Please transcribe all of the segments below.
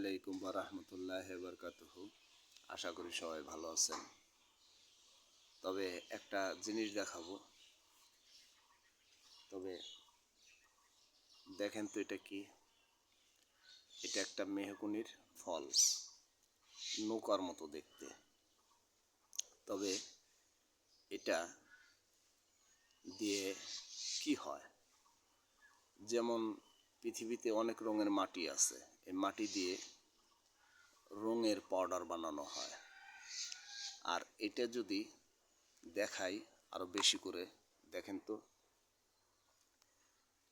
আলাইকুম ওয়া রাহমাতুল্লাহি ওয়া বারাকাতুহু। আশা করি সবাই ভালো আছেন। তবে একটা জিনিস দেখাবো, তবে দেখেন তো এটা কি। এটা একটা মেহগনির ফল, নৌকার মতো দেখতে। তবে এটা দিয়ে কি হয়, যেমন পৃথিবীতে অনেক রঙের মাটি আছে, এই মাটি দিয়ে রঙের পাউডার বানানো হয়। আর এটা যদি দেখাই আরো বেশি করে, দেখেন তো,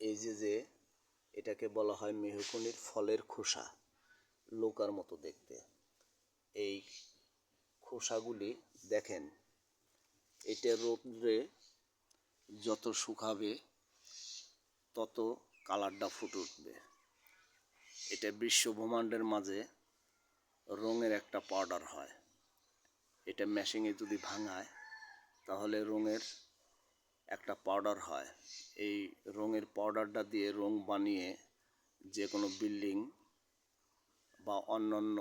এই যে এটাকে বলা হয় মেহগনির ফলের খোসা, নৌকার মতো দেখতে। এই খোসাগুলি দেখেন, এটা রোদ্রে যত শুকাবে তত কালারটা ফুটে উঠবে। এটা বিশ্ব ব্রহ্মাণ্ডের মাঝে রঙের একটা পাউডার হয়। এটা মেশিনে যদি ভাঙায় তাহলে রঙের একটা পাউডার হয়। এই রঙের পাউডারটা দিয়ে রং বানিয়ে যে কোনো বিল্ডিং বা অন্যান্য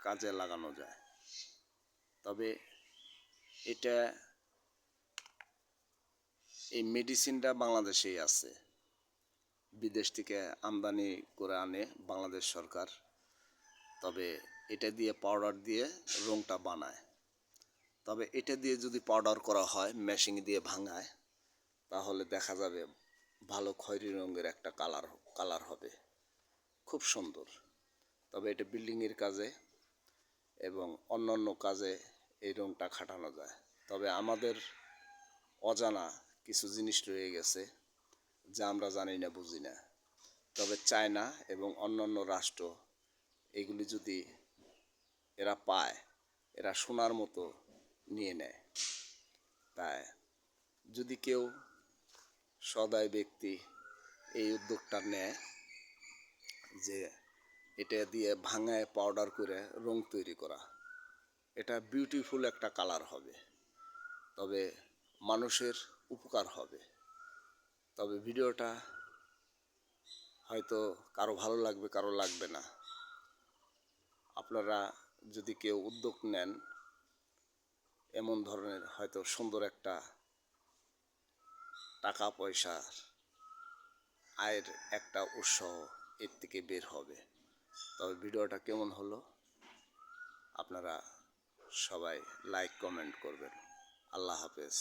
কাজে লাগানো যায়। তবে এটা, এই মেডিসিনটা বাংলাদেশেই আছে, বিদেশ থেকে আমদানি করে আনে বাংলাদেশ সরকার। তবে এটা দিয়ে পাউডার দিয়ে রংটা বানায়। তবে এটা দিয়ে যদি পাউডার করা হয়, মেশিন দিয়ে ভাঙায়, তাহলে দেখা যাবে ভালো খয়েরি রঙের একটা কালার হবে, খুব সুন্দর। তবে এটা বিল্ডিংয়ের কাজে এবং অন্যান্য কাজে এই রংটা খাটানো যায়। তবে আমাদের অজানা কিছু জিনিস রয়ে গেছে যা আমরা জানি না, বুঝি না। তবে চায়না এবং অন্যান্য রাষ্ট্র এগুলি যদি এরা পায়, এরা সোনার মতো নিয়ে নেয়। তাই যদি কেউ সদয় ব্যক্তি এই উদ্যোগটা নেয় যে এটা দিয়ে ভাঙায় পাউডার করে রং তৈরি করা, এটা বিউটিফুল একটা কালার হবে। তবে মানুষের উপকার হবে। তবে ভিডিওটা হয়তো কারো ভালো লাগবে, কারো লাগবে না। আপনারা যদি কেউ উদ্যোগ নেন, এমন ধরনের হয়তো সুন্দর একটা টাকা পয়সার আয়ের একটা উৎস এর থেকে বের হবে। তবে ভিডিওটা কেমন হলো আপনারা সবাই লাইক কমেন্ট করবেন। আল্লাহ হাফেজ।